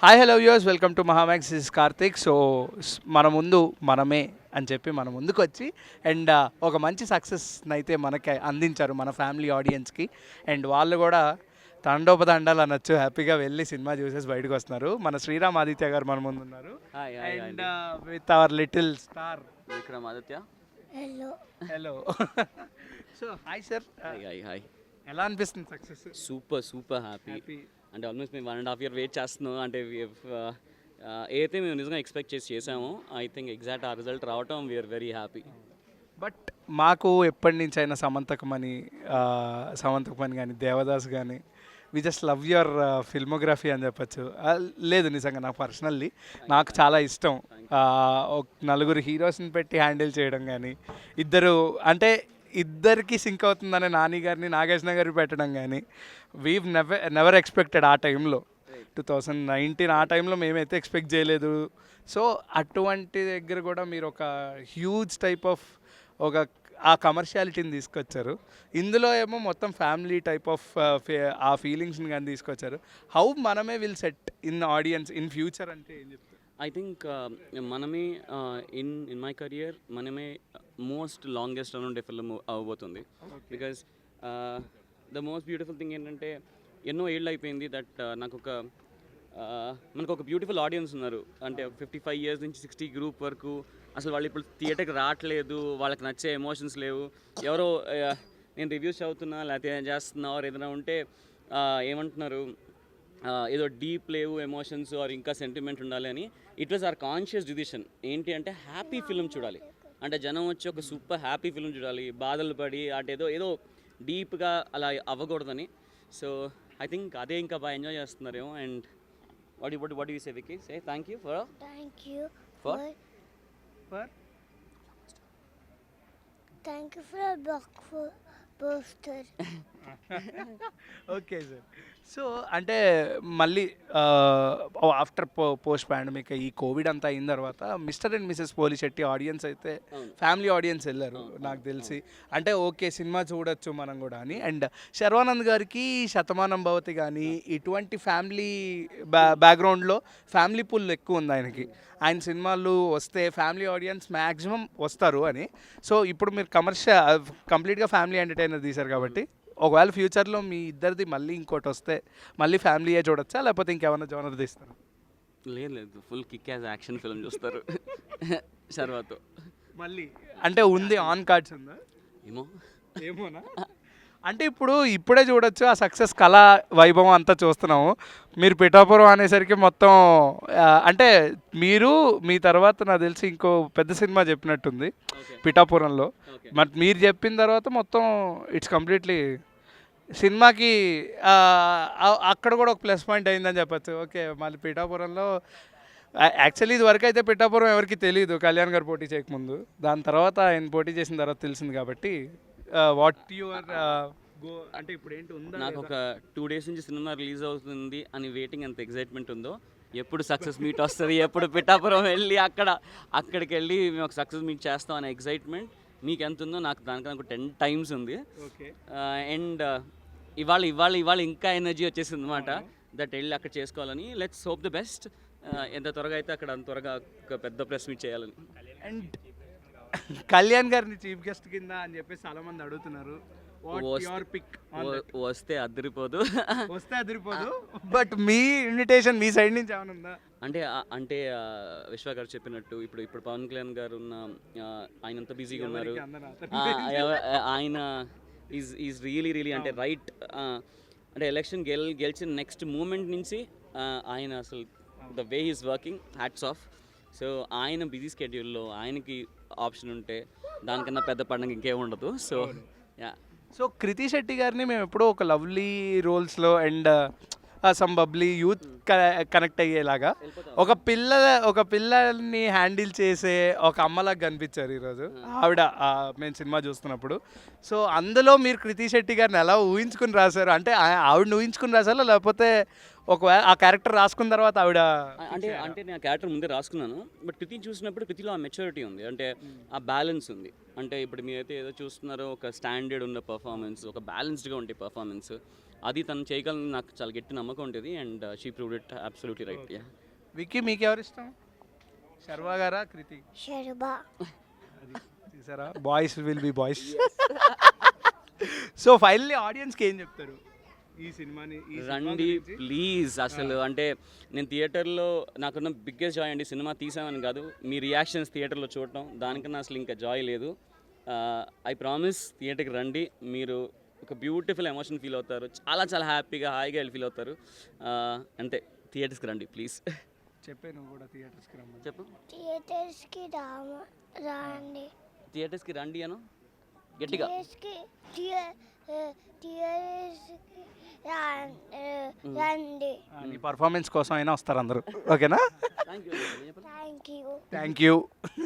Hi hello viewers, welcome to Mahamax. Is Karthik. So మన ముందు మనమే అని చెప్పి మన ముందుకు వచ్చి అండ్ ఒక మంచి సక్సెస్ని అయితే మనకి అందించారు మన ఫ్యామిలీ ఆడియన్స్కి. అండ్ వాళ్ళు కూడా తండోపతండాలు అనొచ్చు, హ్యాపీగా వెళ్ళి సినిమా చూసేసి బయటకు వస్తున్నారు. మన శ్రీరామ్ ఆదిత్య గారు మన ముందు ఉన్నారు. హాయ్ హాయ్ అండ్ అండి with our little star Vikram Aditya. Hello hello. So hi sir, hi hi hi. ఎలా అనిపిస్తుంది సక్సెస్? Super happy. అంటే ఆల్మోస్ట్ మేము 1.5 year వెయిట్ చేస్తున్నాం. అంటే ఏదైతే మేము నిజంగా ఎక్స్పెక్ట్ చేసామో ఐ థింక్ ఎగ్జాక్ట్ ఆ రిజల్ట్ రావటం వీఆర్ వెరీ హ్యాపీ. బట్ మాకు ఎప్పటి నుంచి అయినా సమంతకమని కానీ దేవదాస్ కానీ we just love your filmography అని చెప్పచ్చు. లేదు, నిజంగా నాకు పర్సనల్లీ నాకు చాలా ఇష్టం. ఒక నలుగురు హీరోస్ని పెట్టి హ్యాండిల్ చేయడం కానీ, ఇద్దరికి సింక్ అవుతుందనే నాని గారిని నాగేశ్వర గారిని పెట్టడం కానీ వీవ్ నెవర్ ఎక్స్పెక్టెడ్. ఆ టైంలో 2019 ఆ టైంలో మేమైతే ఎక్స్పెక్ట్ చేయలేదు. సో అటువంటి దగ్గర కూడా మీరు ఒక హ్యూజ్ టైప్ ఆఫ్ ఆ కమర్షియాలిటీని తీసుకొచ్చారు. ఇందులో ఏమో మొత్తం ఫ్యామిలీ టైప్ ఆఫ్ ఆ ఫీలింగ్స్ని కానీ తీసుకొచ్చారు. How Manamey will set in audience in future అంటే ఏం చెప్తారు? I think Manamey in my career Manamey most longest run ఉండే ఫిల్మ్ అవ్వబోతుంది. Because the most beautiful thing ఏంటంటే ఎన్నో ఏళ్ళు అయిపోయింది దట్ మనకు ఒక బ్యూటిఫుల్ ఆడియన్స్ ఉన్నారు. అంటే 55 years నుంచి 60 గ్రూప్ వరకు అసలు వాళ్ళు ఇప్పుడు థియేటర్కి రావట్లేదు, వాళ్ళకి నచ్చే ఎమోషన్స్ లేవు. ఎవరో నేను రివ్యూస్ చదువుతున్నా లేకపోతే ఏం చేస్తున్నా ఆర్ ఏదైనా ఉంటే ఏమంటున్నారు, ఏదో డీప్ లేవు ఎమోషన్స్ ఆర్ ఇంకా సెంటిమెంట్ ఉండాలి అని. It was our conscious decision. ఏంటి అంటే హ్యాపీ ఫిల్మ్ చూడాలి, అంటే జనం వచ్చి ఒక సూపర్ హ్యాపీ ఫిల్మ్ చూడాలి, బాధలు పడి అంటే ఏదో డీప్గా అలా అవ్వకూడదని. సో ఐ థింక్ అదే ఇంకా బాగా ఎంజాయ్ చేస్తున్నారేమో. And what do you say, Vicky? Say thank you for thank you For? For thank you for black poster. Okay sir. So అంటే మళ్ళీ ఆఫ్టర్ పోస్ట్ పాండమిక్ ఈ కోవిడ్ అంతా అయిన తర్వాత mister and missus Polishetty audience అయితే family audience వెళ్ళారు నాకు తెలిసి. అంటే ఓకే సినిమా చూడొచ్చు మనం కూడా అని. అండ్ శర్వానంద్ గారికి శతమానం భవతి కానీ ఇటువంటి ఫ్యామిలీ బ్యాక్గ్రౌండ్లో ఫ్యామిలీ పుల్ ఎక్కువ ఉంది ఆయనకి. ఆయన సినిమాలు వస్తే ఫ్యామిలీ ఆడియన్స్ మ్యాక్సిమం వస్తారు అని. సో ఇప్పుడు మీరు కంప్లీట్గా ఫ్యామిలీ ఎంటర్టైనర్ తీశారు కాబట్టి ఒకవేళ ఫ్యూచర్లో మీ ఇద్దరిది మళ్ళీ ఇంకోటి వస్తే మళ్ళీ ఫ్యామిలీయే చూడొచ్చా, లేకపోతే ఇంకేమైనా జోనర్ తీస్తారా? లేదు full kick as action film చూస్తారు శర్వాతో. మళ్ళీ అంటే ఉంది ఆన్ కార్డ్స్ ఉందా? ఏమోనా అంటే ఇప్పుడే చూడొచ్చు ఆ సక్సెస్ కళా వైభవం అంతా చూస్తున్నాము. మీరు పిఠాపురం అనేసరికి మొత్తం అంటే మీరు మీ తర్వాత నాకు తెలిసి ఇంకో పెద్ద సినిమా చెప్పినట్టుంది పిఠాపురంలో. మరి మీరు చెప్పిన తర్వాత మొత్తం ఇట్స్ కంప్లీట్లీ సినిమాకి అక్కడ కూడా ఒక ప్లస్ పాయింట్ అయిందని చెప్పచ్చు. ఓకే మళ్ళీ పిఠాపురంలో యాక్చువల్లీ ఇది వరకు అయితే పిఠాపురం ఎవరికి తెలియదు కళ్యాణ్ గారు పోటీ చేయకముందు. దాని తర్వాత ఆయన పోటీ చేసిన తర్వాత తెలిసింది కాబట్టి వాట్ యువర్ గో అంటే ఇప్పుడు ఏంటి ఉందా? నాకు ఒక 2 days నుంచి సినిమా రిలీజ్ అవుతుంది అని వెయిటింగ్, ఎంత ఎగ్జైట్మెంట్ ఉందో. ఎప్పుడు సక్సెస్ మీట్ వస్తుంది, ఎప్పుడు పిఠాపురం వెళ్ళి అక్కడికి వెళ్ళి మేము ఒక సక్సెస్ మీట్ చేస్తాం అనే ఎగ్జైట్మెంట్ మీకు ఎంత ఉందో నాకు దానికన్నా ఒక 10 times ఉంది. అండ్ ఇవాళ ఇంకా ఎనర్జీ వచ్చేసింది అనమాట దట్ వెళ్ళి అక్కడ చేసుకోవాలని. Let's hope the best. ఎంత త్వరగా అయితే అక్కడ అంత త్వరగా ఒక పెద్ద ప్రెస్ మీట్ చేయాలని. అండ్ కళ్యాణ్ గారిని చీఫ్ గెస్ట్ కింద అని చెప్పేసి చాలా మంది అడుగుతున్నారు. వస్తే అదిరిపోదు బట్ మీ ఇన్విటేషన్ మీ సైడ్ నుంచి ఏమైనా ఉందా? అంటే విశ్వ గారు చెప్పినట్టు ఇప్పుడు పవన్ కళ్యాణ్ గారు ఉన్న ఆయన అంత బిజీగా ఉన్నారు. ఆయన ఈజ్ రియలీ అంటే రైట్. అంటే ఎలక్షన్ గెలిచిన నెక్స్ట్ మూమెంట్ నుంచి ఆయన అసలు the way is working hats off. So ఆయన బిజీ స్కెడ్యూల్లో ఆయనకి ఆప్షన్ ఉంటే దానికన్నా పెద్ద పండుగ ఇంకేం ఉండదు. So yeah. So Krithi Shetty గారిని మేము ఎప్పుడో ఒక లవ్లీ రోల్స్లో and some bubbly youth connect అయ్యేలాగా ఒక పిల్లల్ని హ్యాండిల్ చేసే ఒక అమ్మలాగా కనిపించారు ఈరోజు ఆవిడ మేము సినిమా చూస్తున్నప్పుడు. సో అందులో మీరు కృతి శెట్టి గారిని ఎలా ఊహించుకుని రాశారు? అంటే ఆవిడని ఊహించుకుని రాశారా, లేకపోతే ఒకవేళ ఆ క్యారెక్టర్ రాసుకున్న తర్వాత ఆవిడ అంటే నేను ఆ క్యారెక్టర్ ముందే రాసుకున్నాను. బట్ కృతిని చూసినప్పుడు కృతిలో ఆ మెచ్యూరిటీ ఉంది, అంటే ఆ బ్యాలెన్స్ ఉంది. అంటే ఇప్పుడు మీరైతే ఏదో చూస్తున్నారో ఒక స్టాండర్డ్ ఉన్న పర్ఫార్మెన్స్, ఒక బ్యాలెన్స్డ్గా ఉండే పర్ఫార్మెన్స్. అది తను చేయగలని నాకు చాలా గట్టి నమ్మకం ఉంటుంది and she proved it absolutely right. Yeah Vicky మీకు ఎవరు ఇష్టం, శర్వా గారా కృతి? Sherba. చూసారా, boys will be boys. So finally ఆడియన్స్కి ఏం చెప్తారు ఈ సినిమాని? రండి ప్లీజ్. అసలు అంటే నేను థియేటర్లో నాకున్న బిగ్గెస్ట్ జాయ్ అండి, సినిమా తీసామని కాదు, మీ రియాక్షన్స్ థియేటర్లో చూడటం, దానికన్నా అసలు ఇంకా జాయ్ లేదు. ఐ ప్రామిస్, థియేటర్కి రండి, మీరు ఒక బ్యూటిఫుల్ ఎమోషన్ ఫీల్ అవుతారు, చాలా చాలా హ్యాపీగా హాయిగా ఫీల్ అవుతారు. అంతే, థియేటర్స్కి రండి ప్లీజ్. చెప్పే నువ్వు కూడా థియేటర్స్కి రమ్మని. చెప్పు, Theaters ki randi. థియేటర్స్కి రండి అను గట్టిగా. Theaters ki randi. నీ పర్ఫార్మెన్స్ కోసం అయినా వస్తారు అందరూ, ఓకేనా? Thank you. Thank you. Thank you.